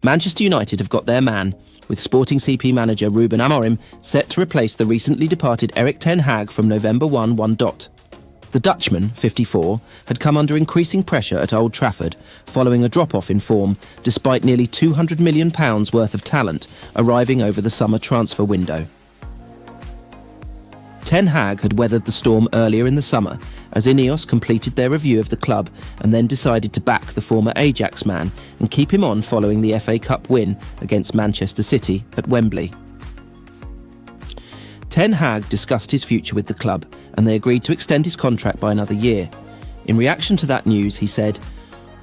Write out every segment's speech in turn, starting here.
Manchester United have got their man, with Sporting CP manager Ruben Amorim set to replace the recently departed Erik ten Hag from November 1. The Dutchman, 54, had come under increasing pressure at Old Trafford following a drop-off in form despite nearly £200 million worth of talent arriving over the summer transfer window. Ten Hag had weathered the storm earlier in the summer as Ineos completed their review of the club and then decided to back the former Ajax man and keep him on following the FA Cup win against Manchester City at Wembley. Ten Hag discussed his future with the club and they agreed to extend his contract by another year. In reaction to that news, he said,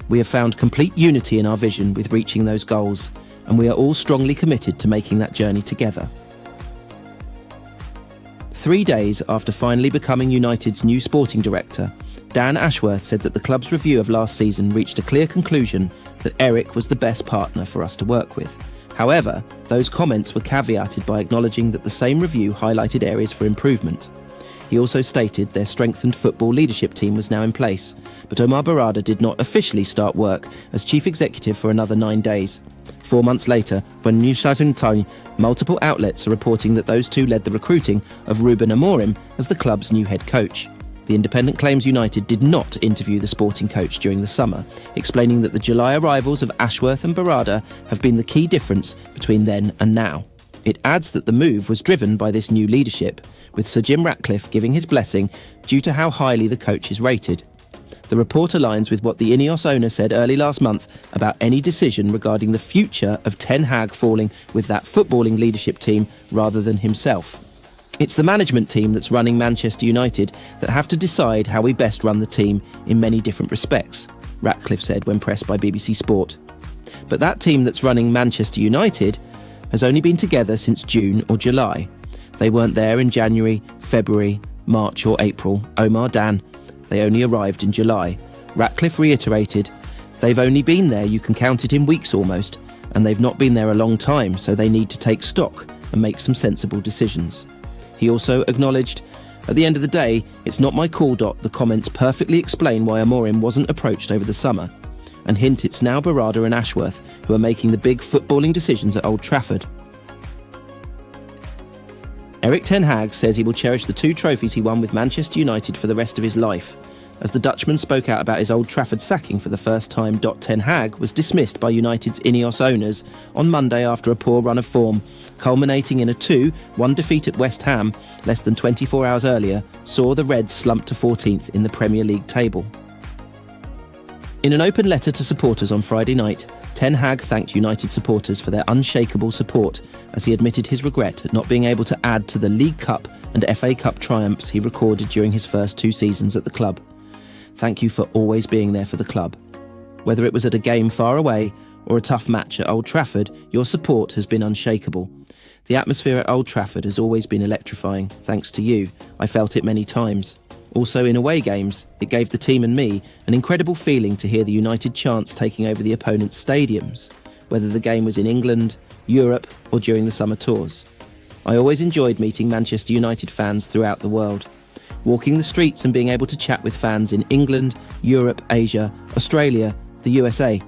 "We have found complete unity in our vision with reaching those goals, and we are all strongly committed to making that journey together." 3 days after finally becoming United's new sporting director, Dan Ashworth said that the club's review of last season reached a clear conclusion that Erik was the best partner for us to work with. However, those comments were caveated by acknowledging that the same review highlighted areas for improvement. He also stated their strengthened football leadership team was now in place, but Omar Barada did not officially start work as chief executive for another 9 days. 4 months later, when United Antony, multiple outlets are reporting that those two led the recruiting of Ruben Amorim as the club's new head coach. The Independent claims United did not interview the sporting coach during the summer, explaining that the July arrivals of Ashworth and Barada have been the key difference between then and now. It adds that the move was driven by this new leadership, with Sir Jim Ratcliffe giving his blessing due to how highly the coach is rated. The report aligns with what the Ineos owner said early last month about any decision regarding the future of Ten Hag falling with that footballing leadership team rather than himself. It's the management team that's running Manchester United that have to decide how we best run the team in many different respects, Ratcliffe said when pressed by BBC Sport. But that team that's running Manchester United has only been together since June or July. They weren't there in January, February, March or April. Omar, Dan, they only arrived in July. Ratcliffe reiterated, "They've only been there, you can count it in weeks almost, and they've not been there a long time, so they need to take stock and make some sensible decisions." He also acknowledged, "At the end of the day, it's not my call. The comments perfectly explain why Amorim wasn't approached over the summer," and hint it's now Barada and Ashworth who are making the big footballing decisions at Old Trafford. Erik ten Hag says he will cherish the 2 trophies he won with Manchester United for the rest of his life. As the Dutchman spoke out about his Old Trafford sacking for the first time, Ten Hag was dismissed by United's Ineos owners on Monday after a poor run of form, culminating in a 2-1 defeat at West Ham less than 24 hours earlier, saw the Reds slump to 14th in the Premier League table. In an open letter to supporters on Friday night, Ten Hag thanked United supporters for their unshakable support as he admitted his regret at not being able to add to the League Cup and FA Cup triumphs he recorded during his first 2 seasons at the club. "Thank you for always being there for the club. Whether it was at a game far away or a tough match at Old Trafford, your support has been unshakable. The atmosphere at Old Trafford has always been electrifying, thanks to you. I felt it many times. Also in away games, it gave the team and me an incredible feeling to hear the United chants taking over the opponent's stadiums, whether the game was in England, Europe or during the summer tours. I always enjoyed meeting Manchester United fans throughout the world. Walking the streets and being able to chat with fans in England, Europe, Asia, Australia, the USA.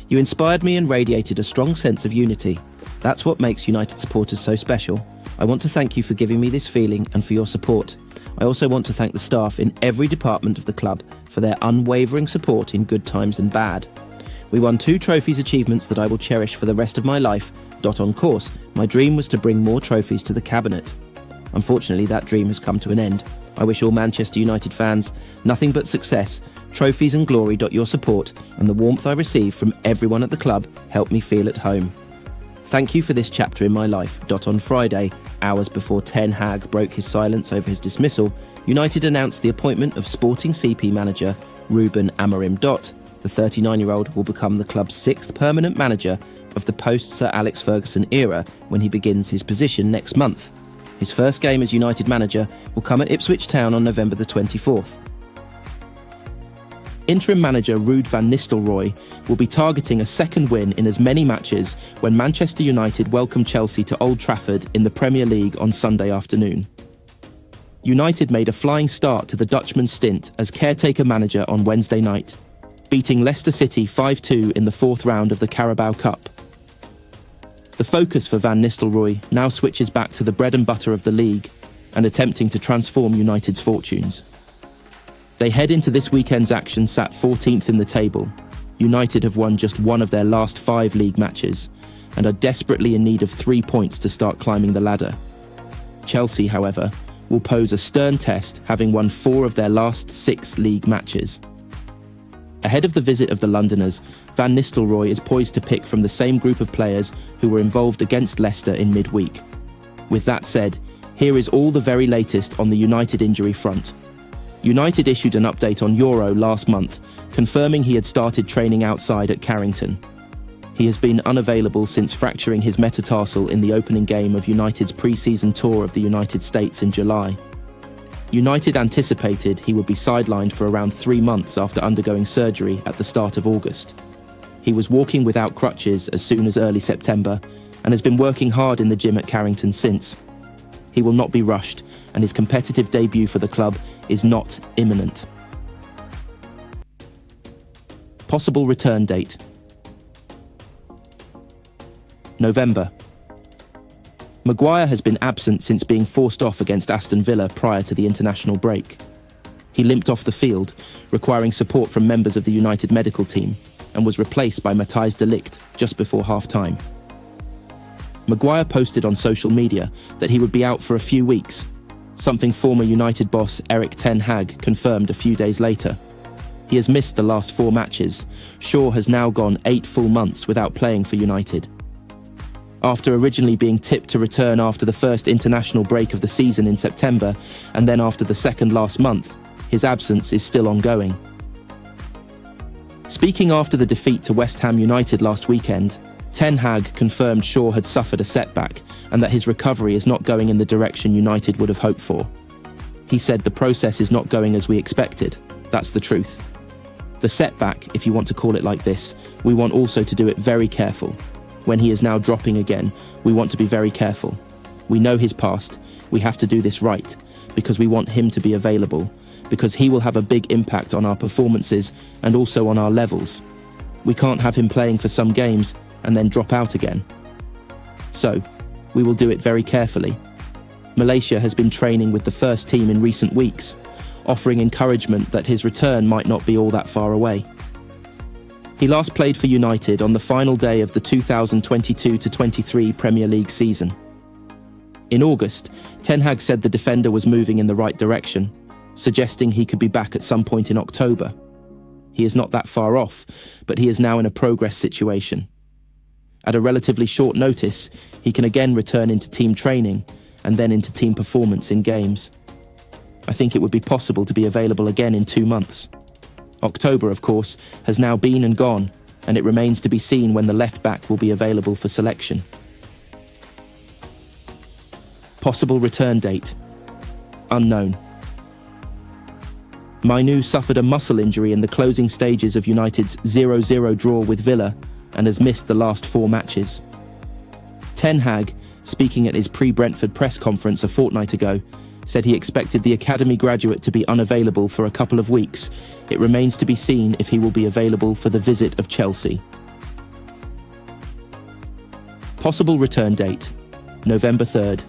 You inspired me and radiated a strong sense of unity. That's what makes United supporters so special. I want to thank you for giving me this feeling and for your support. I also want to thank the staff in every department of the club for their unwavering support in good times and bad. We won 2 trophies achievements that I will cherish for the rest of my life. On course, my dream was to bring more trophies to the cabinet. Unfortunately, that dream has come to an end. I wish all Manchester United fans nothing but success, trophies and glory. Your support and the warmth I receive from everyone at the club help me feel at home. Thank you for this chapter in my life. On Friday, hours before Ten Hag broke his silence over his dismissal, United announced the appointment of Sporting CP manager Ruben Amorim. The 39-year-old will become the club's 6th permanent manager of the post-Sir Alex Ferguson era when he begins his position next month. His first game as United manager will come at Ipswich Town on November the 24th. Interim manager Ruud van Nistelrooy will be targeting a second win in as many matches when Manchester United welcome Chelsea to Old Trafford in the Premier League on Sunday afternoon. United made a flying start to the Dutchman's stint as caretaker manager on Wednesday night, beating Leicester City 5-2 in the 4th round of the Carabao Cup. The focus for Van Nistelrooy now switches back to the bread and butter of the league and attempting to transform United's fortunes. They head into this weekend's action sat 14th in the table. United have won just one of their last 5 league matches and are desperately in need of 3 points to start climbing the ladder. Chelsea, however, will pose a stern test, having won 4 of their last 6 league matches. Ahead of the visit of the Londoners, Van Nistelrooy is poised to pick from the same group of players who were involved against Leicester in midweek. With that said, here is all the very latest on the United injury front. United issued an update on Euro last month, confirming he had started training outside at Carrington. He has been unavailable since fracturing his metatarsal in the opening game of United's pre-season tour of the United States in July. United anticipated he would be sidelined for around 3 months after undergoing surgery at the start of August. He was walking without crutches as soon as early September and has been working hard in the gym at Carrington since. He will not be rushed, and his competitive debut for the club is not imminent. Possible return date: November. Maguire has been absent since being forced off against Aston Villa prior to the international break. He limped off the field, requiring support from members of the United medical team, and was replaced by Matthijs de Ligt just before half-time. Maguire posted on social media that he would be out for a few weeks, something former United boss Erik Ten Hag confirmed a few days later. He has missed the last 4 matches. Shaw has now gone 8 full months without playing for United. After originally being tipped to return after the first international break of the season in September, and then after the second last month, his absence is still ongoing. Speaking after the defeat to West Ham United last weekend, Ten Hag confirmed Shaw had suffered a setback and that his recovery is not going in the direction United would have hoped for. He said the process is not going as we expected. That's the truth. The setback, if you want to call it like this, we want also to do it very careful. When he is now dropping again, we want to be very careful. We know his past. We have to do this right, because we want him to be available, because he will have a big impact on our performances and also on our levels. We can't have him playing for some games and then drop out again. So, we will do it very carefully. Malacia has been training with the first team in recent weeks, offering encouragement that his return might not be all that far away. He last played for United on the final day of the 2022-23 Premier League season. In August, Ten Hag said the defender was moving in the right direction, suggesting he could be back at some point in October. He is not that far off, but he is now in a progress situation. At a relatively short notice, he can again return into team training and then into team performance in games. I think it would be possible to be available again in 2 months. October, of course, has now been and gone, and it remains to be seen when the left-back will be available for selection. Possible return date: unknown. Mainu suffered a muscle injury in the closing stages of United's 0-0 draw with Villa and has missed the last 4 matches. Ten Hag, speaking at his pre-Brentford press conference a fortnight ago, said he expected the academy graduate to be unavailable for a couple of weeks. It remains to be seen if he will be available for the visit of Chelsea. Possible return date: November 3rd,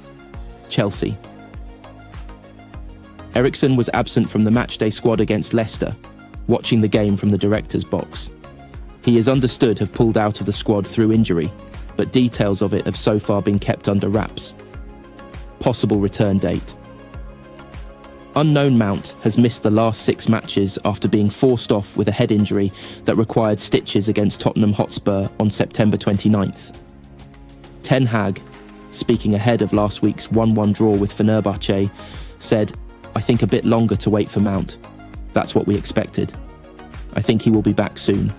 Chelsea. Eriksen was absent from the matchday squad against Leicester, watching the game from the director's box. He is understood to have pulled out of the squad through injury, but details of it have so far been kept under wraps. Possible return date: unknown Mount has missed the last 6 matches after being forced off with a head injury that required stitches against Tottenham Hotspur on September 29th. Ten Hag, speaking ahead of last week's 1-1 draw with Fenerbahce, said, "I think a bit longer to wait for Mount. That's what we expected. I think he will be back soon."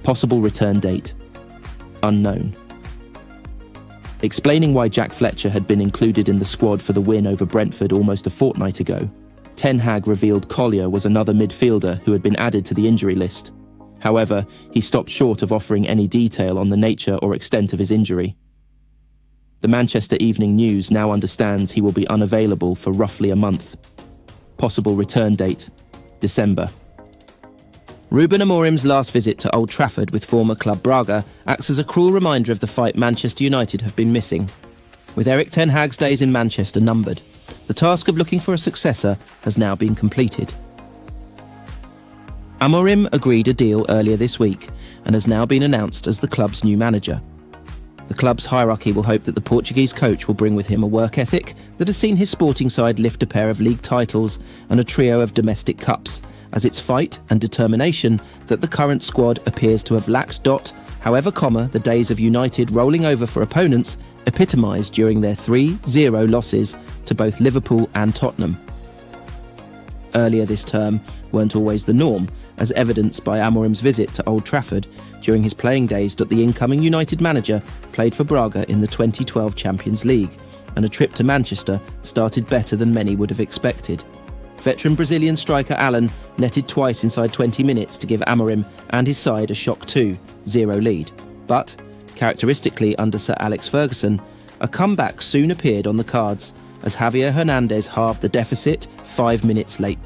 Possible return date: unknown. Explaining why Jack Fletcher had been included in the squad for the win over Brentford almost a fortnight ago, Ten Hag revealed Collier was another midfielder who had been added to the injury list. However, he stopped short of offering any detail on the nature or extent of his injury. The Manchester Evening News now understands he will be unavailable for roughly a month. Possible return date: December. Ruben Amorim's last visit to Old Trafford with former club Braga acts as a cruel reminder of the fight Manchester United have been missing. With Erik ten Hag's days in Manchester numbered, the task of looking for a successor has now been completed. Amorim agreed a deal earlier this week and has now been announced as the club's new manager. The club's hierarchy will hope that the Portuguese coach will bring with him a work ethic that has seen his sporting side lift a pair of league titles and a trio of domestic cups, as its fight and determination that the current squad appears to have lacked. However, the days of United rolling over for opponents epitomised during their 3-0 losses to both Liverpool and Tottenham. Earlier this term weren't always the norm, as evidenced by Amorim's visit to Old Trafford during his playing days that the incoming United manager played for Braga in the 2012 Champions League, and a trip to Manchester started better than many would have expected. Veteran Brazilian striker Alan netted twice inside 20 minutes to give Amorim and his side a shock 2-0 lead. But, characteristically under Sir Alex Ferguson, a comeback soon appeared on the cards as Javier Hernandez halved the deficit 5 minutes late.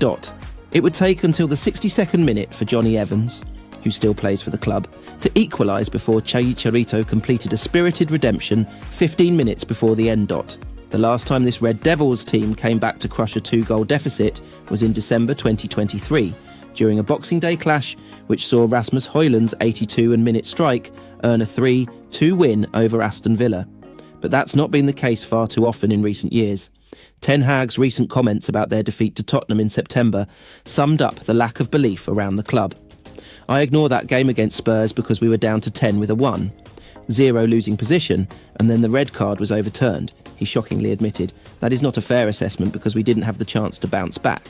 It would take until the 62nd minute for Johnny Evans, who still plays for the club, to equalise before Chicharito completed a spirited redemption 15 minutes before the end. The last time this Red Devils team came back to crush a 2-goal deficit was in December 2023, during a Boxing Day clash which saw Rasmus Højlund's 82-minute strike earn a 3-2 win over Aston Villa. But that's not been the case far too often in recent years. Ten Hag's recent comments about their defeat to Tottenham in September summed up the lack of belief around the club. "I ignore that game against Spurs because we were down to 10 with a 1-0 losing position, and then the red card was overturned," he shockingly admitted. "That is not a fair assessment because we didn't have the chance to bounce back."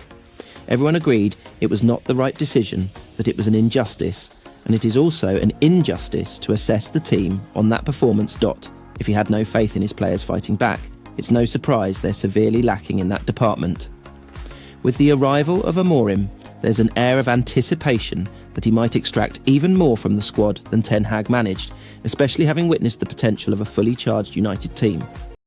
Everyone agreed it was not the right decision, that it was an injustice, and it is also an injustice to assess the team on that performance. If he had no faith in his players fighting back, it's no surprise they're severely lacking in that department. With the arrival of Amorim, there's an air of anticipation that he might extract even more from the squad than Ten Hag managed, especially having witnessed the potential of a fully charged United team.